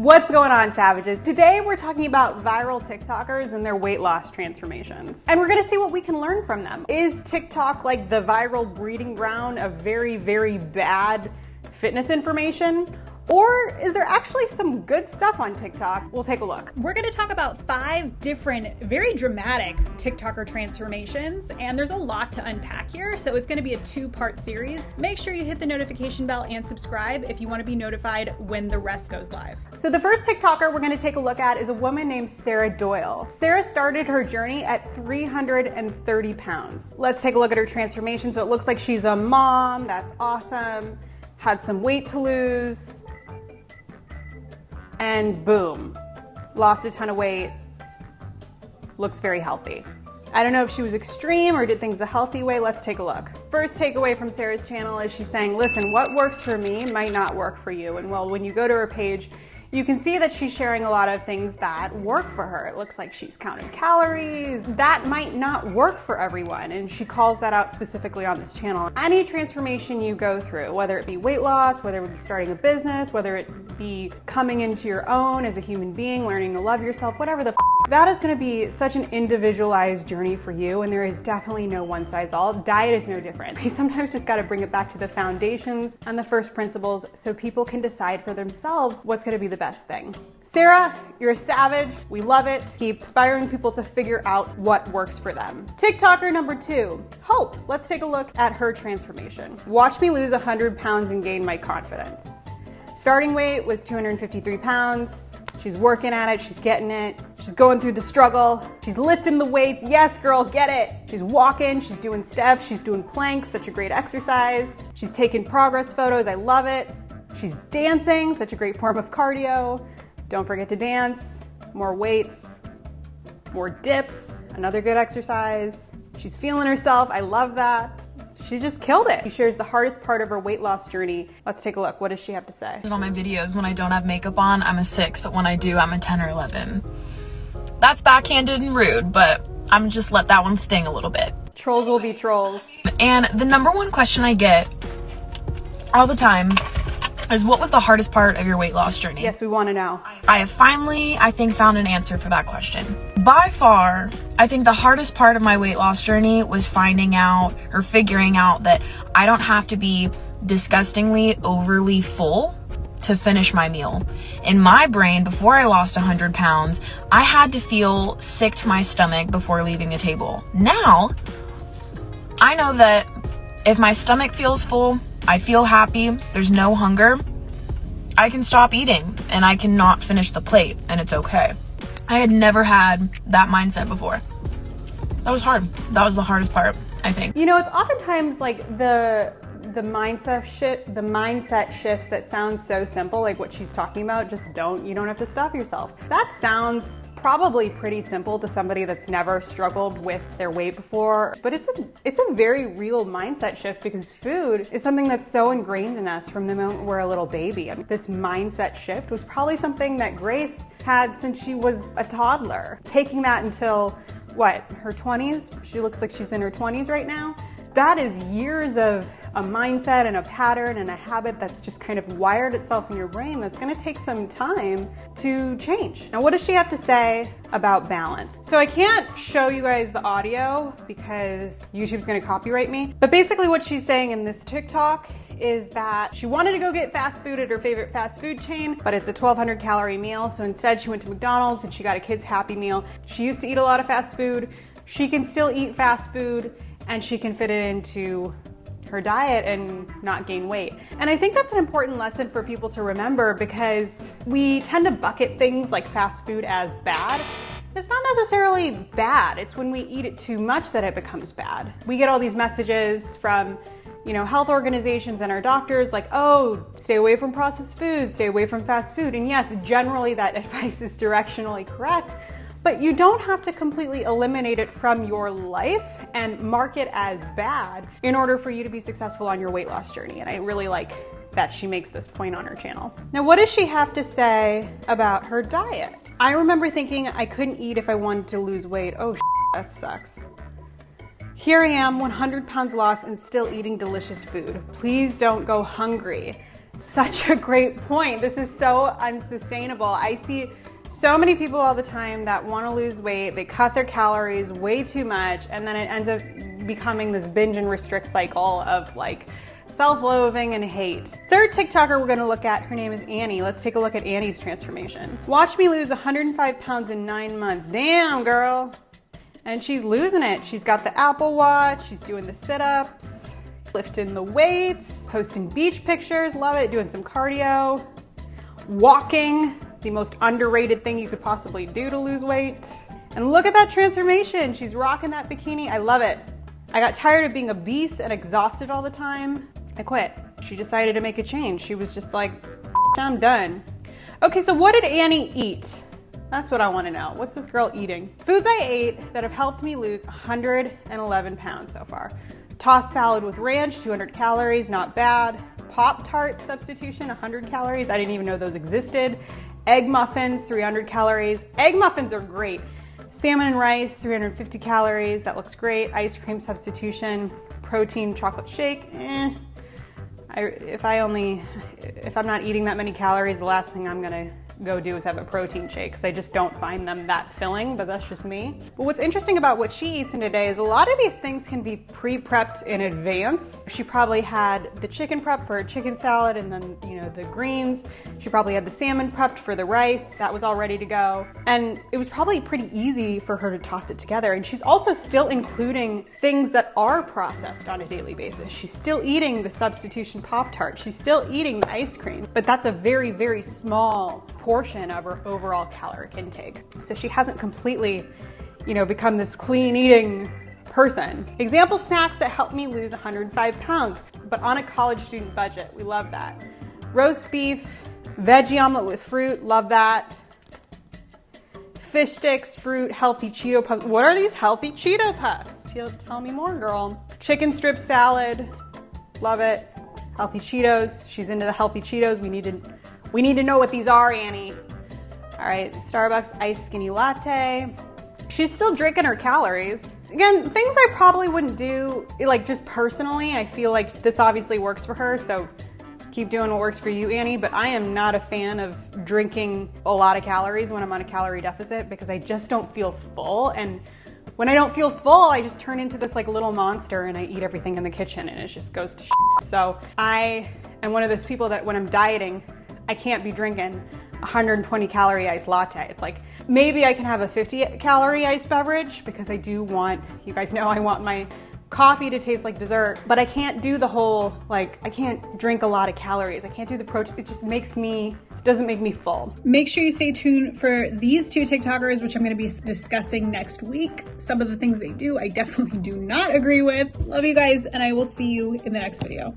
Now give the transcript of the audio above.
What's going on, savages? Today we're talking about viral TikTokers and their weight loss transformations. And we're gonna see what we can learn from them. Is TikTok like the viral breeding ground of very, very bad fitness information? Or is there actually some good stuff on TikTok? We'll take a look. We're gonna talk about 5 different, very dramatic TikToker transformations, and there's a lot to unpack here, so it's gonna be a 2-part series. Make sure you hit the notification bell and subscribe if you wanna be notified when the rest goes live. So the first TikToker we're gonna take a look at is a woman named Sarah Doyle. Sarah started her journey at 330 pounds. Let's take a look at her transformation. So it looks like she's a mom, that's awesome, had some weight to lose, and boom, lost a ton of weight, looks very healthy. I don't know if she was extreme or did things the healthy way. Let's take a look. First takeaway from Sarah's channel is she's saying, listen, what works for me might not work for you. And well, when you go to her page, you can see that she's sharing a lot of things that work for her. It looks like she's counting calories. That might not work for everyone, and she calls that out specifically on this channel. Any transformation you go through, whether it be weight loss, whether it be starting a business, whether it be coming into your own as a human being, learning to love yourself, whatever the that is gonna be such an individualized journey for you, and there is definitely no one size all. Diet is no different. You sometimes just gotta bring it back to the foundations and the first principles so people can decide for themselves what's gonna be the best thing. Sarah, you're a savage. We love it. Keep inspiring people to figure out what works for them. TikToker number 2, Hope. Let's take a look at her transformation. Watch me lose 100 pounds and gain my confidence. Starting weight was 253 pounds. She's working at it, she's getting it. She's going through the struggle. She's lifting the weights. Yes, girl, get it. She's walking, she's doing steps, she's doing planks, such a great exercise. She's taking progress photos, I love it. She's dancing, such a great form of cardio. Don't forget to dance. More weights, more dips, another good exercise. She's feeling herself, I love that. She just killed it. She shares the hardest part of her weight loss journey. Let's take a look. What does she have to say? On my videos, when I don't have makeup on, I'm a 6, but when I do, I'm a 10 or 11. That's backhanded and rude, but I'm just let that one sting a little bit. Trolls will be trolls. And the number one question I get all the time is, what was the hardest part of your weight loss journey? Yes, we want to know. I have finally, I think, found an answer for that question. By far, I think the hardest part of my weight loss journey was figuring out that I don't have to be disgustingly overly full to finish my meal. In my brain, before I lost 100 pounds, I had to feel sick to my stomach before leaving the table. Now, I know that if my stomach feels full, I feel happy, there's no hunger, I can stop eating and I cannot finish the plate, and it's okay. I had never had that mindset before. That was hard. That was the hardest part, I think. You know, it's oftentimes like the mindset shifts that sound so simple, like what she's talking about. You don't have to stop yourself. That sounds probably pretty simple to somebody that's never struggled with their weight before, but it's a very real mindset shift, because food is something that's so ingrained in us from the moment we're a little baby. I mean, this mindset shift was probably something that Grace had since she was a toddler. Taking that until, what, her 20s? She looks like she's in her 20s right now. That is years of a mindset and a pattern and a habit that's just kind of wired itself in your brain that's going to take some time to change. Now, what does she have to say about balance? So I can't show you guys the audio because YouTube's going to copyright me. But basically what she's saying in this TikTok is that she wanted to go get fast food at her favorite fast food chain, but it's a 1,200 calorie meal. So instead she went to McDonald's and she got a kid's Happy Meal. She used to eat a lot of fast food. She can still eat fast food and she can fit it into her diet and not gain weight. And I think that's an important lesson for people to remember, because we tend to bucket things like fast food as bad. It's not necessarily bad. It's when we eat it too much that it becomes bad. We get all these messages from, health organizations and our doctors like, oh, stay away from processed food, stay away from fast food. And yes, generally that advice is directionally correct, but you don't have to completely eliminate it from your life and mark it as bad in order for you to be successful on your weight loss journey. And I really like that she makes this point on her channel. Now, what does she have to say about her diet? I remember thinking I couldn't eat if I wanted to lose weight. Oh, that sucks. Here I am, 100 pounds lost and still eating delicious food. Please don't go hungry. Such a great point. This is so unsustainable. I see so many people all the time that want to lose weight. They cut their calories way too much, and then it ends up becoming this binge and restrict cycle of like self-loathing and hate. Third TikToker we're going to look at, her name is Annie. Let's take a look at Annie's transformation. Watch me lose 105 pounds in 9 months. Damn, girl. And she's losing it. She's got the Apple Watch. She's doing the sit-ups, lifting the weights, posting beach pictures. Love it. Doing some cardio, walking, the most underrated thing you could possibly do to lose weight. And look at that transformation. She's rocking that bikini. I love it. I got tired of being obese and exhausted all the time. I quit. She decided to make a change. She was just like, I'm done. Okay, so what did Annie eat? That's what I want to know. What's this girl eating? Foods I ate that have helped me lose 111 pounds so far. Tossed salad with ranch, 200 calories, not bad. Pop-Tart substitution, 100 calories. I didn't even know those existed. Egg muffins, 300 calories. Egg muffins are great. Salmon and rice, 350 calories. That looks great. Ice cream substitution. Protein chocolate shake. If I'm not eating that many calories, the last thing I'm gonna go do is have a protein shake because I just don't find them that filling, but that's just me. But what's interesting about what she eats in a day is a lot of these things can be pre-prepped in advance. She probably had the chicken prep for her chicken salad and then, the greens. She probably had the salmon prepped for the rice. That was all ready to go. And it was probably pretty easy for her to toss it together. And she's also still including things that are processed on a daily basis. She's still eating the substitution Pop-Tart. She's still eating the ice cream, but that's a very, very small portion of her overall caloric intake. So she hasn't completely, become this clean eating person. Example snacks that helped me lose 105 pounds, but on a college student budget. We love that. Roast beef, veggie omelet with fruit. Love that. Fish sticks, fruit, healthy Cheeto puffs. What are these healthy Cheeto puffs? Tell me more, girl. Chicken strip salad. Love it. Healthy Cheetos. She's into the healthy Cheetos. We need to know what these are, Annie. All right, Starbucks iced skinny latte. She's still drinking her calories. Again, things I probably wouldn't do, like just personally. I feel like this obviously works for her, so keep doing what works for you, Annie. But I am not a fan of drinking a lot of calories when I'm on a calorie deficit because I just don't feel full. And when I don't feel full, I just turn into this like little monster and I eat everything in the kitchen and it just goes to shit. So I am one of those people that when I'm dieting, I can't be drinking 120 calorie iced latte. It's like, maybe I can have a 50 calorie iced beverage because I do want, you guys know I want my coffee to taste like dessert, but I can't do the whole, I can't drink a lot of calories. I can't do the protein. It just doesn't make me full. Make sure you stay tuned for these two TikTokers, which I'm going to be discussing next week. Some of the things they do, I definitely do not agree with. Love you guys, and I will see you in the next video.